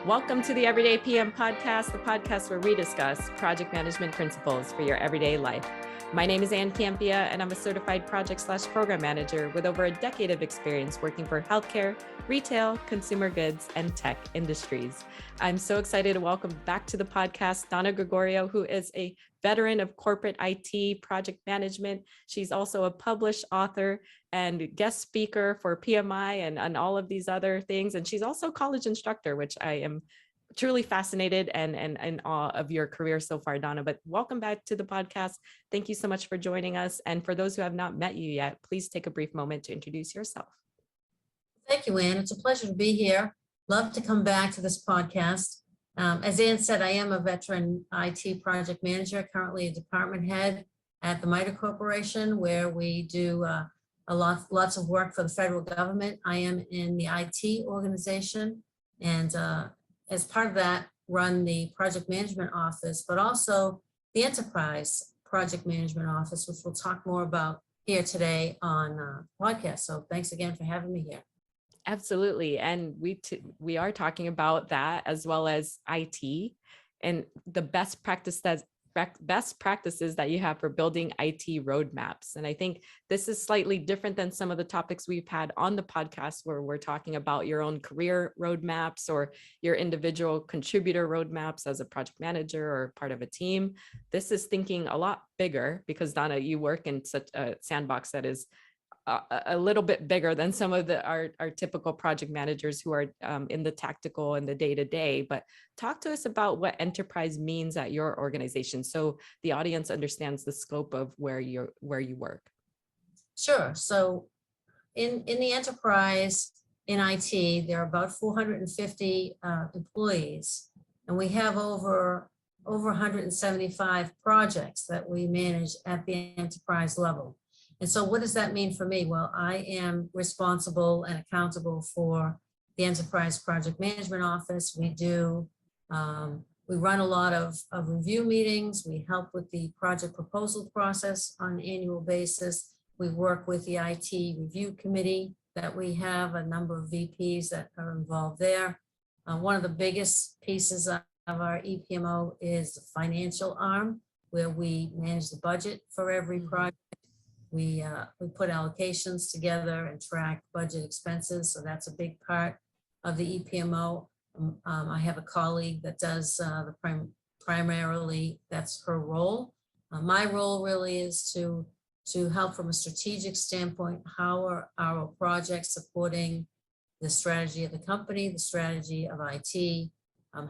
Welcome to the Everyday PM podcast, the podcast where we discuss project management principles for your everyday life. My name is Campea, and I'm a certified project/program manager with over a decade of experience working for healthcare, retail, consumer goods, and tech industries. I'm so excited to welcome back to the podcast Donna Gregorio, who is a veteran of corporate IT project management. She's also a published author and guest speaker for PMI and all of these other things. And she's also a college instructor, which I am truly fascinated and in awe of your career so far, Donna. But welcome back to the podcast. Thank you so much for joining us. And for those who have not met you yet, please take a brief moment to introduce yourself. Thank you, Ann. It's a pleasure to be here. Love to come back to this podcast. As Ann said, I am a veteran IT project manager, currently a department head at the MITRE Corporation, where we do lots of work for the federal government. I am in the IT organization, and as part of that, run the project management office, but also the enterprise project management office, which we'll talk more about here today on podcast. So thanks again for having me here. Absolutely. And we are talking about that as well as IT and the best practices that you have for building IT roadmaps. And I think this is slightly different than some of the topics we've had on the podcast, where we're talking about your own career roadmaps or your individual contributor roadmaps as a project manager or part of a team. This is thinking a lot bigger because, Donna, you work in such a sandbox that is a little bit bigger than some of our typical project managers who are in the tactical and the day-to-day. But talk to us about what enterprise means at your organization, so the audience understands the scope of where you work. Sure. So in the enterprise in IT, there are about 450 employees, and we have over 175 projects that we manage at the enterprise level. And so what does that mean for me? Well, I am responsible and accountable for the Enterprise Project Management Office. We run a lot of review meetings. We help with the project proposal process on an annual basis. We work with the IT review committee that we have, a number of VPs that are involved there. One of the biggest pieces of our EPMO is the financial arm, where we manage the budget for every project. We put allocations together and track budget expenses. So that's a big part of the EPMO. I have a colleague that does primarily, that's her role. My role really is to help from a strategic standpoint. How are our projects supporting the strategy of the company, the strategy of IT?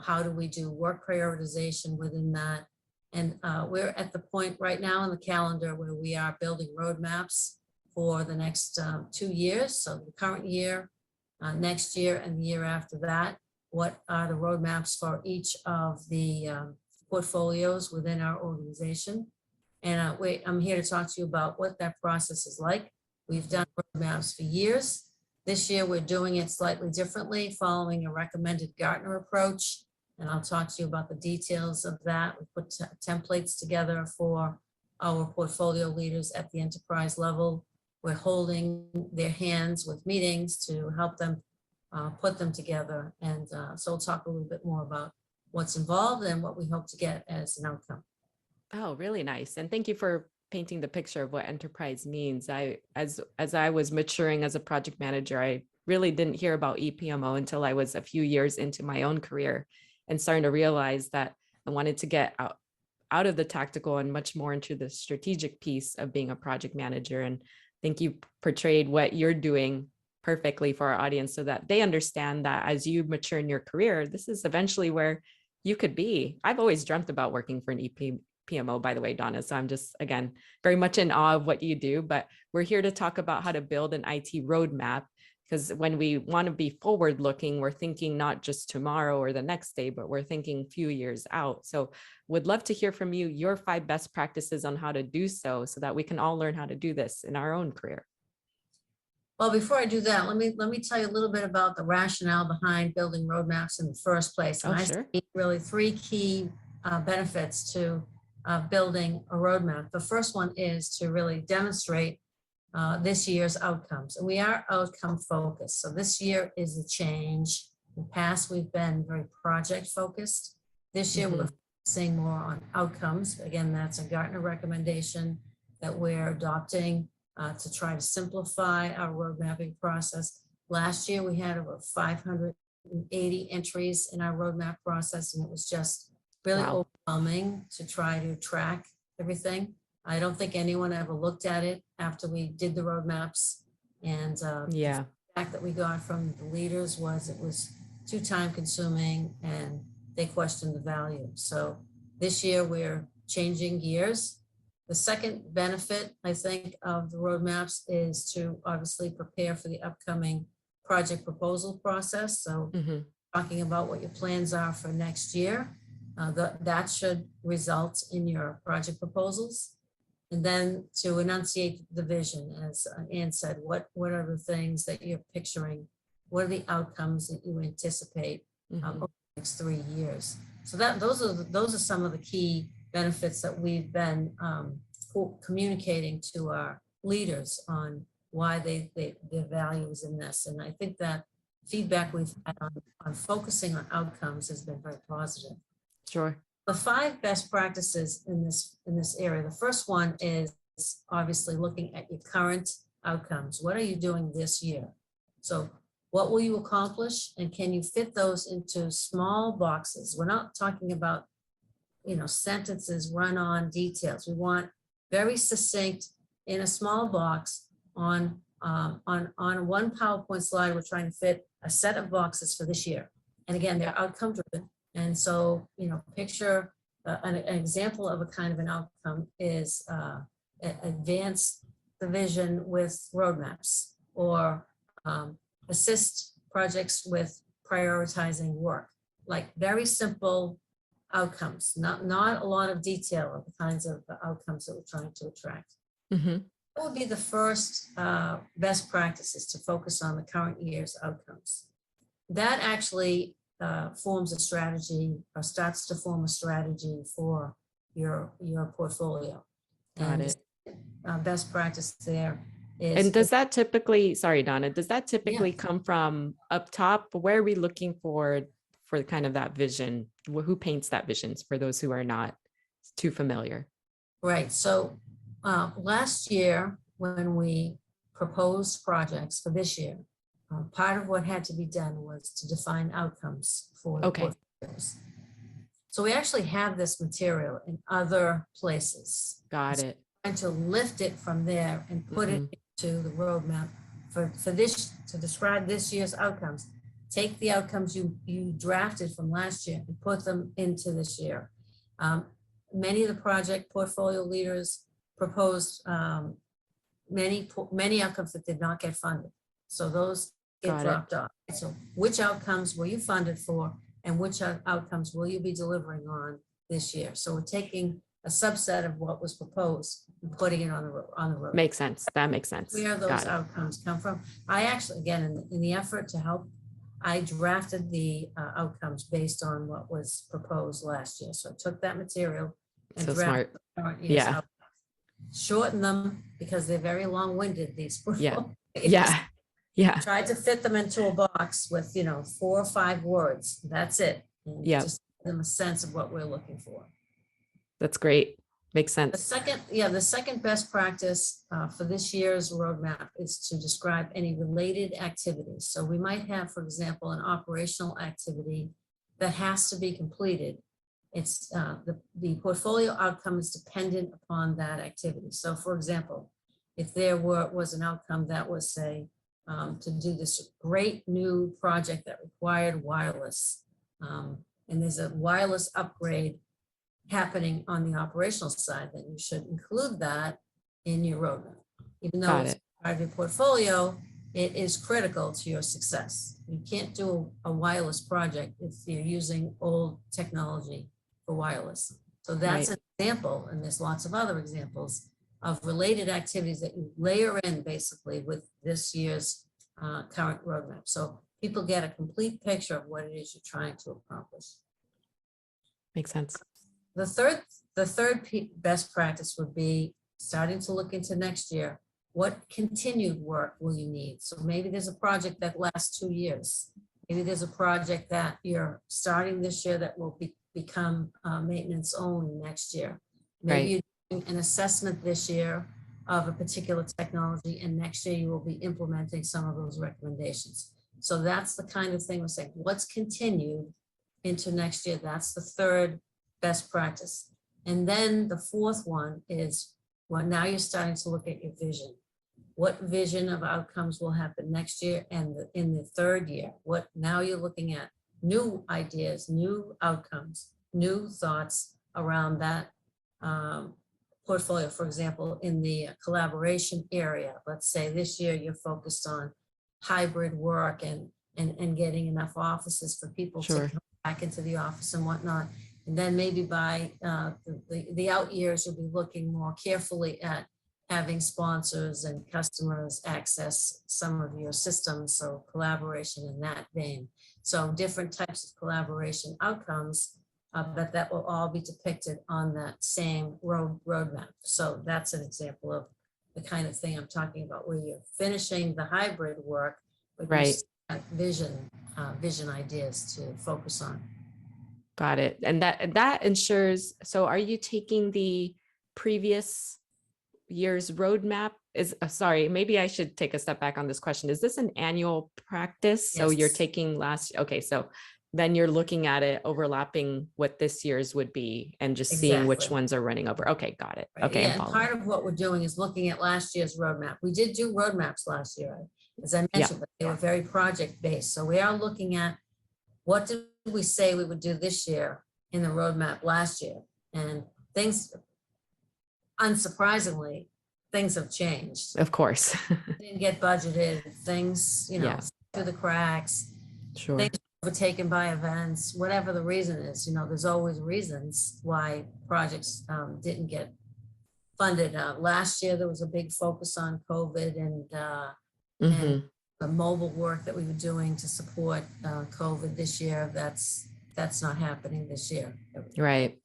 How do we do work prioritization within that? And we're at the point right now in the calendar where we are building roadmaps for the next 2 years. So the current year, next year, and the year after that. What are the roadmaps for each of the portfolios within our organization? And I'm here to talk to you about what that process is like. We've done roadmaps for years. This year, we're doing it slightly differently, following a recommended Gartner approach. And I'll talk to you about the details of that. We put templates together for our portfolio leaders at the enterprise level. We're holding their hands with meetings to help them put them together. And so we'll talk a little bit more about what's involved and what we hope to get as an outcome. Oh, really nice. And thank you for painting the picture of what enterprise means. As I was maturing as a project manager, I really didn't hear about EPMO until I was a few years into my own career, and starting to realize that I wanted to get out of the tactical and much more into the strategic piece of being a project manager. And I think you portrayed what you're doing perfectly for our audience, so that they understand that as you mature in your career, this is eventually where you could be. I've always dreamt about working for an EPMO, by the way, Donna. So I'm just, again, very much in awe of what you do. But we're here to talk about how to build an IT roadmap. Because when we want to be forward looking, we're thinking not just tomorrow or the next day, but we're thinking a few years out. So would love to hear from you, your 5 best practices on how to do so that we can all learn how to do this in our own career. Well, before I do that, let me tell you a little bit about the rationale behind building roadmaps in the first place. And sure. I see really 3 key benefits to building a roadmap. The first one is to really demonstrate this year's outcomes. And we are outcome focused. So this year is a change In the past, we've been very project focused. This year, we're focusing more on outcomes. Again, that's a Gartner recommendation that we're adopting to try to simplify our road mapping process. Last year, we had over 580 entries in our roadmap process, and it was just really overwhelming to try to track everything. I don't think anyone ever looked at it after we did the roadmaps. And the feedback that we got from the leaders was it was too time consuming and they questioned the value. So this year we're changing gears. The second benefit, I think, of the roadmaps is to obviously prepare for the upcoming project proposal process. So talking about what your plans are for next year, that should result in your project proposals. And then to enunciate the vision, as Ann said, what are the things that you're picturing? What are the outcomes that you anticipate over the next 3 years? So those are some of the key benefits that we've been communicating to our leaders on why their values in this. And I think that feedback we've had on focusing on outcomes has been very positive. Sure. The 5 best practices in this area. The first one is obviously looking at your current outcomes. What are you doing this year? So what will you accomplish, and can you fit those into small boxes? We're not talking about, sentences, run-on details. We want very succinct in a small box on one PowerPoint slide. We're trying to fit a set of boxes for this year. And again, they're outcome driven. And so, picture an example of a kind of an outcome is advance the vision with roadmaps, or assist projects with prioritizing work, like very simple outcomes, not a lot of detail of the kinds of outcomes that we're trying to attract. That would be the first best practices, to focus on the current year's outcomes. That actually forms a strategy, or starts to form a strategy for your portfolio. Got it. Best practice there is. And does that typically, sorry, Donna, does that typically come from up top? Where are we looking for kind of that vision? Who paints that vision, for those who are not too familiar? Right. So last year, when we proposed projects for this year, part of what had to be done was to define outcomes for the portfolios. So we actually have this material in other places. Got it. And to lift it from there and put it into the roadmap for this, to describe this year's outcomes. Take the outcomes you drafted from last year and put them into this year. Many of the project portfolio leaders proposed many outcomes that did not get funded. So those get dropped off. So which outcomes were you funded for, and which outcomes will you be delivering on this year? So we're taking a subset of what was proposed and putting it on the road. Makes sense. That makes sense. Where those outcomes come from. I actually, again, in the effort to help, I drafted the outcomes based on what was proposed last year. So I took that material and drafted the current year's outcomes. Shorten them because they're very long-winded, these portfolios. Tried to fit them into a box with 4 or 5 words. That's it. And just give them a sense of what we're looking for. That's great. Makes sense. The second best practice for this year's roadmap is to describe any related activities. So we might have, for example, an operational activity that has to be completed. It's the portfolio outcome is dependent upon that activity. So for example, if there was an outcome that was, say, to do this great new project that required wireless, and there's a wireless upgrade happening on the operational side, then you should include that in your roadmap. Even though it's part of your portfolio, it is critical to your success. You can't do a wireless project if you're using old technology for wireless. So that's an example, and there's lots of other examples of related activities that you layer in basically with this year's current roadmap. So people get a complete picture of what it is you're trying to accomplish. Makes sense. The third best practice would be starting to look into next year. What continued work will you need? So maybe there's a project that lasts 2 years. Maybe there's a project that you're starting this year that will become maintenance only next year. Maybe Right. you're doing an assessment this year of a particular technology, and next year you will be implementing some of those recommendations. So that's the kind of thing we're saying, what's continued into next year. That's the third best practice. And then the fourth one is, well, now you're starting to look at your vision. What vision of outcomes will happen next year and in the third year? What now you're looking at new ideas, new outcomes, new thoughts around that portfolio. For example, in the collaboration area, let's say this year you're focused on hybrid work and getting enough offices for people to Sure. come back into the office and whatnot. And then maybe by the out years, you'll be looking more carefully at having sponsors and customers access some of your systems. So collaboration in that vein. So different types of collaboration outcomes, but that will all be depicted on that same roadmap. So that's an example of the kind of thing I'm talking about, where you're finishing the hybrid work, but you Right. still have vision ideas to focus on. Got it. And that ensures, so are you taking the previous year's roadmap? Sorry, maybe I should take a step back on this question. Is this an annual practice? So you're Yes. taking okay, so then you're looking at it overlapping what this year's would be and just seeing which Exactly. ones are running over. Okay, got it. Right. Okay, Yeah, I'm and following. part of what we're doing is looking at last year's roadmap. We did do roadmaps last year, as I mentioned, but they were very project-based. So we are looking at what did we say we would do this year in the roadmap last year? And things, unsurprisingly, things have changed. Of course. Didn't get budgeted, things, Yeah. through the cracks, Sure. things overtaken by events, whatever the reason is, there's always reasons why projects didn't get funded. Last year, there was a big focus on COVID and Mhm. the mobile work that we were doing to support COVID this year. That's not happening this year. Right.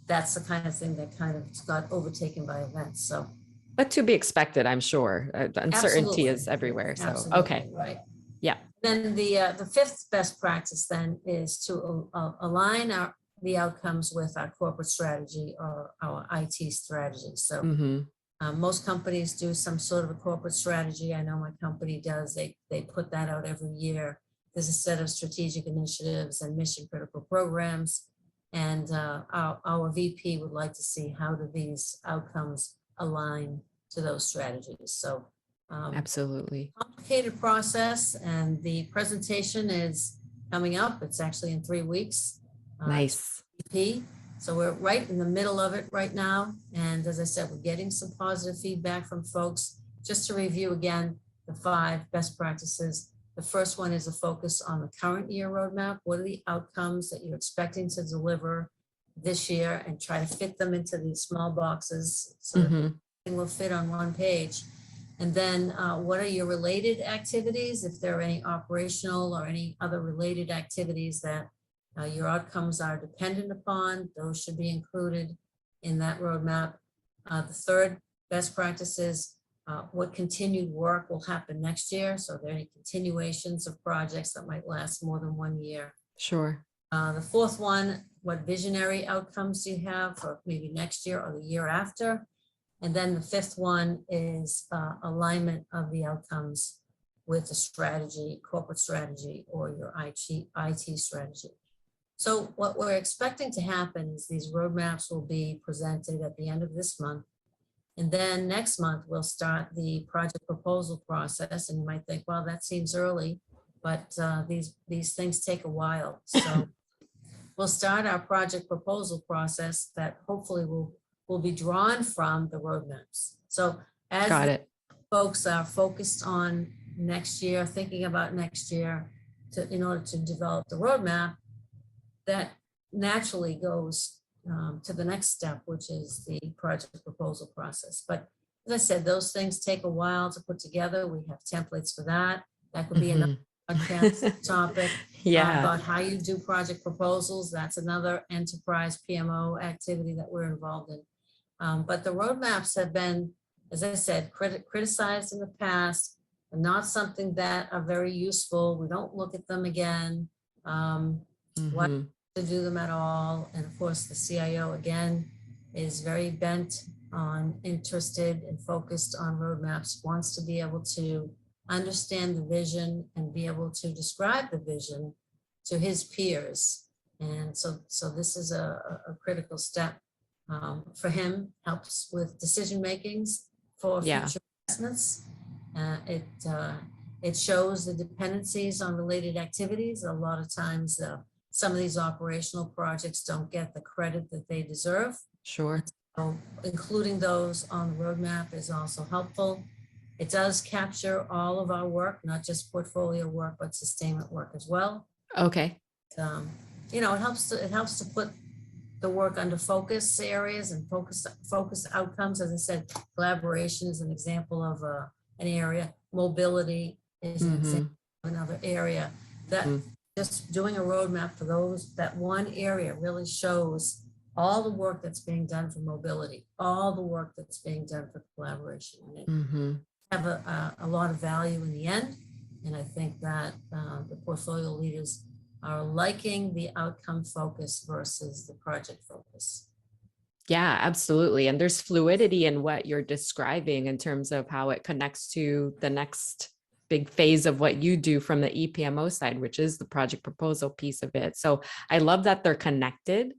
That's the kind of thing that kind of got overtaken by events. So, But to be expected, I'm sure. Uncertainty absolutely. is everywhere. So, Absolutely, okay. right. Yeah. Then the fifth best practice then is to align the outcomes with our corporate strategy or our IT strategy. So Mhm. most companies do some sort of a corporate strategy. I know my company does. They put that out every year. There's a set of strategic initiatives and mission critical programs. And our VP would like to see how do these outcomes align to those strategies. So Absolutely. complicated process, and the presentation is coming up. It's actually in 3 weeks. Nice. VP. So we're right in the middle of it right now. And as I said, we're getting some positive feedback from folks. Just to review again, the 5 best practices. The first one is a focus on the current year roadmap. What are the outcomes that you're expecting to deliver this year, and try to fit them into these small boxes so that everything will fit on one page. And then what are your related activities? If there are any operational or any other related activities that your outcomes are dependent upon, those should be included in that roadmap. The third best practice is what continued work will happen next year. So are there any continuations of projects that might last more than 1 year? Sure. The fourth one, what visionary outcomes do you have for maybe next year or the year after? And then the fifth one is alignment of the outcomes with the strategy, corporate strategy, or your IT strategy. So what we're expecting to happen is these roadmaps will be presented at the end of this month. And then next month, we'll start the project proposal process. And you might think, well, that seems early, but these things take a while. So we'll start our project proposal process that hopefully will be drawn from the roadmaps. So as folks are focused on next year, thinking about next year in order to develop the roadmap, that naturally goes to the next step, which is the project proposal process. But as I said, those things take a while to put together. We have templates for that. That could be another podcast topic about how you do project proposals. That's another enterprise PMO activity that we're involved in. But the roadmaps have been, as I said, criticized in the past. are not something that are very useful. We don't look at them again. Why Mhm. to do them at all? And of course, the CIO again is very bent on, interested and focused on roadmaps, wants to be able to understand the vision and be able to describe the vision to his peers. And so this is a critical step for him, helps with decision makings for Yeah, future investments. It shows the dependencies on related activities. A lot of times, some of these operational projects don't get the credit that they deserve. sure. So including those on the roadmap is also helpful. It does capture all of our work, not just portfolio work, but sustainment work as well. Okay. Um, it helps to put the work under focus areas and focus outcomes. As I said, collaboration is an example of an area. Mobility is an example Mhm. of another area. That just doing a roadmap for that one area really shows all the work that's being done for mobility, all the work that's being done for collaboration, and it Mhm. have a lot of value in the end. And I think that the portfolio leaders are liking the outcome focus versus the project focus. Yeah, absolutely. And there's fluidity in what you're describing in terms of how it connects to the next big phase of what you do from the EPMO side, which is the project proposal piece of it. So I love that they're connected.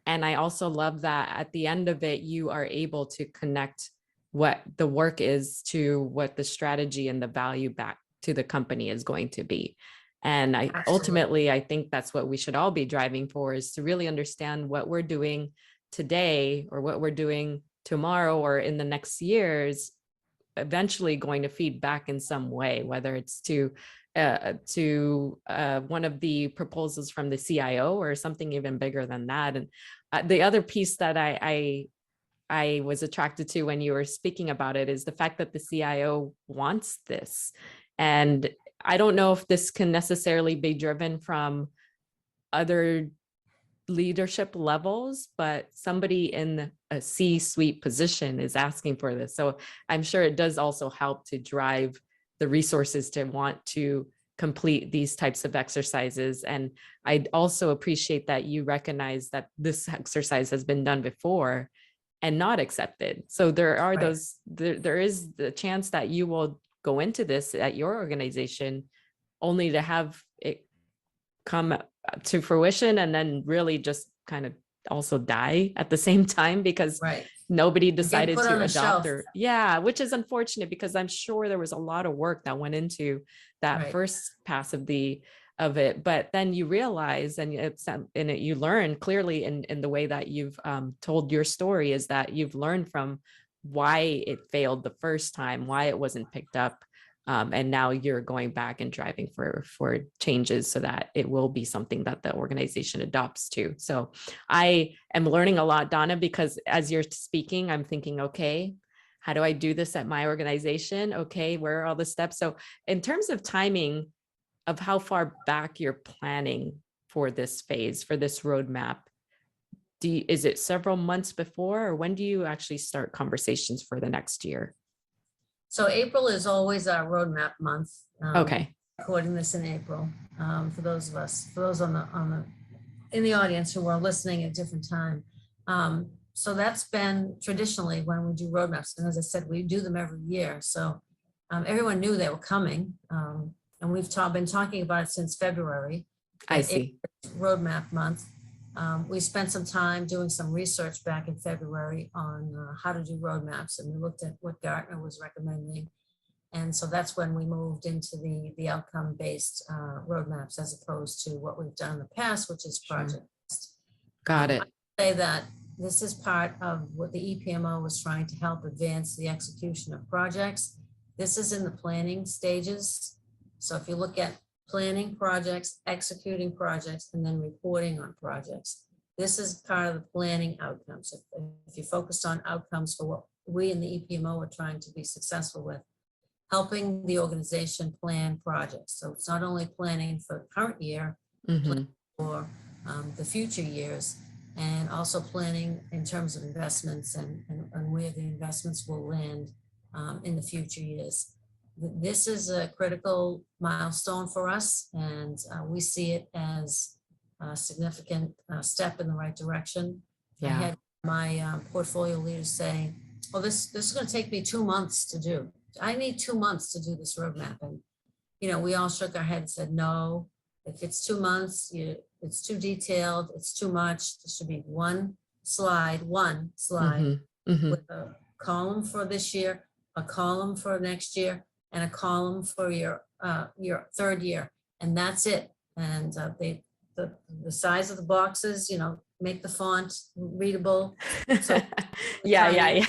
And I also love that at the end of it, you are able to connect what the work is to what the strategy and the value back to the company is going to be. And Absolutely. ultimately, I think that's what we should all be driving for, is to really understand what we're doing today or what we're doing tomorrow or in the next years eventually going to feed back in some way, whether it's to one of the proposals from the CIO or something even bigger than that. And the other piece that I was attracted to when you were speaking about it is the fact that the CIO wants this. And I don't know if this can necessarily be driven from other leadership levels, but somebody in a C-suite position is asking for this. So I'm sure it does also help to drive the resources to want to complete these types of exercises. And I also appreciate that you recognize that this exercise has been done before and not accepted. So there are Right. there is the chance that you will go into this at your organization only to have it come to fruition and then really just kind of also die at the same time because Right. nobody Get decided put to on a adopt, shelf. or yeah, which is unfortunate because I'm sure there was a lot of work that went into that Right. first pass of it. But then you realize, and you learn clearly in the way that you've told your story, is that you've learned from why it failed the first time, why it wasn't picked up. And now you're going back and driving for changes so that it will be something that the organization adopts to. So I am learning a lot, Donna, because as you're speaking, I'm thinking, okay, how do I do this at my organization? Okay, where are all the steps? So in terms of timing of how far back you're planning for this phase, for this roadmap, is it several months before, or when do you actually start conversations for the next year? So April is always our roadmap month. Okay. Recording this in April. For those in the audience who are listening at a different time. So that's been traditionally when we do roadmaps. And as I said, we do them every year. So everyone knew they were coming. And we've been talking about it since February, I that see. roadmap month. We spent some time doing some research back in February on how to do roadmaps, and we looked at what Gartner was recommending. And so that's when we moved into the outcome-based roadmaps as opposed to what we've done in the past, which is Sure. project-based. Got I it. say that this is part of what the EPMO was trying to help advance the execution of projects. This is in the planning stages. So if you look at planning projects, executing projects, and then reporting on projects, this is part of the planning outcomes. If you focused on outcomes for what we in the EPMO are trying to be successful with, helping the organization plan projects. So it's not only planning for the current year, Mhm. for the future years, and also planning in terms of investments and where the investments will land in the future years. this is a critical milestone for us, and we see it as a significant step in the right direction. I Yeah. had my portfolio leaders say, "Oh, this is going to take me 2 months to do. I need 2 months to do this roadmap." And we all shook our heads and said, "No, if it's 2 months, it's too detailed. It's too much. There should be one slide Mm-hmm. with a column for this year, a column for next year, and a column for your third year, and that's it." And the size of the boxes, make the font readable. So Yeah, tiny,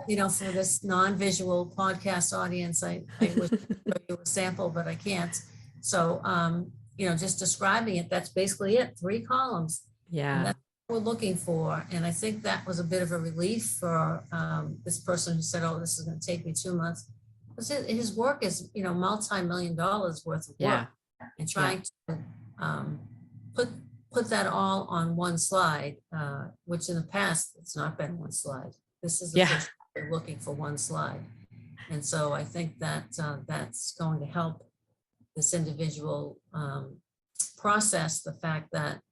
yeah. for this non-visual podcast audience, I wish I could show you a sample, but I can't. So, just describing it, that's basically it, 3 columns. And Yeah. that's what we're looking for. And I think that was a bit of a relief for this person who said, "Oh, this is going to take me 2 months." Because his work is, multi-million dollars worth of work. Yeah. And trying to put that all on one slide, which in the past, it's not been one slide. This is the Yeah. first time we're looking for one slide. And so I think that that's going to help this individual process the fact that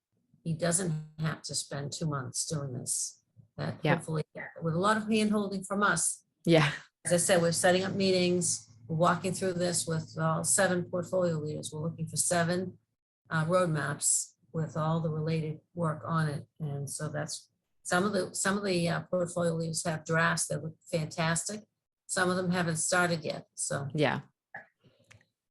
he doesn't have to spend 2 months doing this. That Yeah. hopefully, with a lot of hand-holding from us. Yeah. As I said, we're setting up meetings, we're walking through this with all 7 portfolio leaders. We're looking for 7 roadmaps with all the related work on it. And so that's some of the portfolio leaders have drafts that look fantastic. Some of them haven't started yet. So Yeah.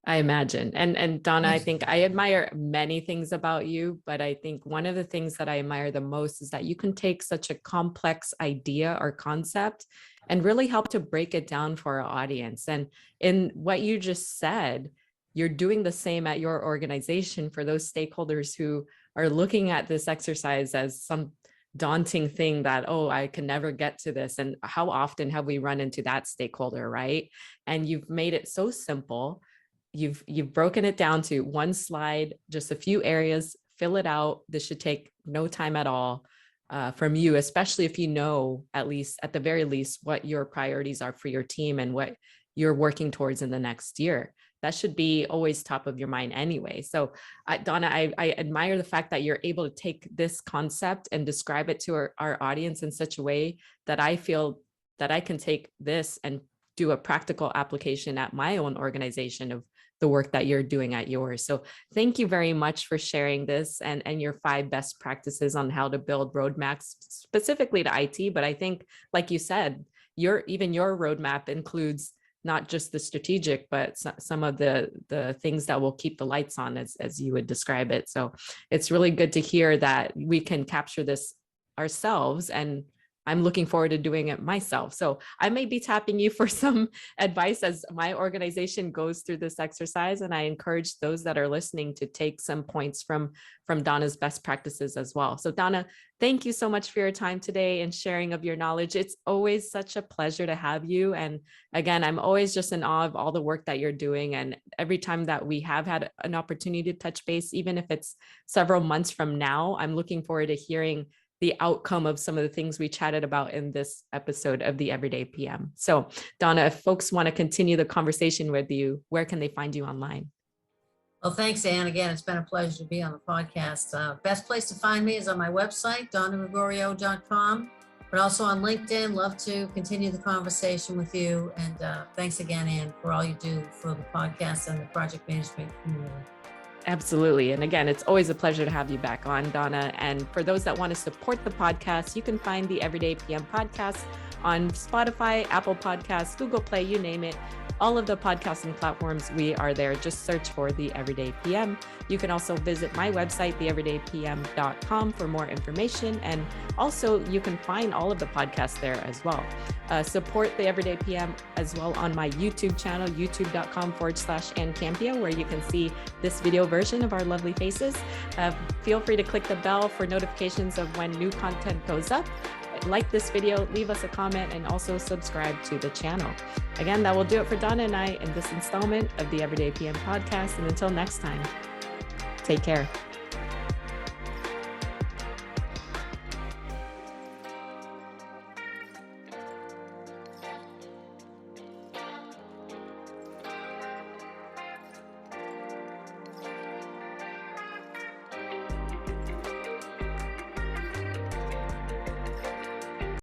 I imagine. And Donna, I Yes. think I admire many things about you, but I think one of the things that I admire the most is that you can take such a complex idea or concept and really help to break it down for our audience. And in what you just said, you're doing the same at your organization for those stakeholders who are looking at this exercise as some daunting thing that, oh, I can never get to this. And how often have we run into that stakeholder, right? And you've made it so simple. You've broken it down to one slide, just a few areas, fill it out. This should take no time at all from you, especially if you know, at the very least, what your priorities are for your team and what you're working towards in the next year. That should be always top of your mind anyway. So Donna, I admire the fact that you're able to take this concept and describe it to our audience in such a way that I feel that I can take this and do a practical application at my own organization of the work that you're doing at yours. So thank you very much for sharing this and your 5 best practices on how to build roadmaps specifically to IT. But I think, like you said, your roadmap includes not just the strategic, but some of the things that will keep the lights on, as you would describe it. So it's really good to hear that we can capture this ourselves, and I'm looking forward to doing it myself. So I may be tapping you for some advice as my organization goes through this exercise. And I encourage those that are listening to take some points from Donna's best practices as well. So Donna, thank you so much for your time today and sharing of your knowledge. It's always such a pleasure to have you. And again, I'm always just in awe of all the work that you're doing. And every time that we have had an opportunity to touch base, even if it's several months from now, I'm looking forward to hearing the outcome of some of the things we chatted about in this episode of the Everyday PM. So Donna, if folks want to continue the conversation with you, where can they find you online? Well, thanks, Anne. Again, it's been a pleasure to be on the podcast. Best place to find me is on my website, donnagregorio.com, but also on LinkedIn. Love to continue the conversation with you. And thanks again, Anne, for all you do for the podcast and the project management community. Absolutely. And again, it's always a pleasure to have you back on, Donna. And for those that want to support the podcast, you can find the Everyday PM podcast on Spotify, Apple Podcasts, Google Play, you name it. All of the podcasting platforms, we are there. Just search for the Everyday PM. You can also visit my website, theeverydaypm.com, for more information. And also you can find all of the podcasts there as well. Support the Everyday PM as well on my YouTube channel, youtube.com/Ann Campea, where you can see this video version of our lovely faces. Feel free to click the bell for notifications of when new content goes up. Like this video, leave us a comment, and also subscribe to the channel. Again, that will do it for Donna and I in this installment of the Everyday PM podcast. And until next time, take care.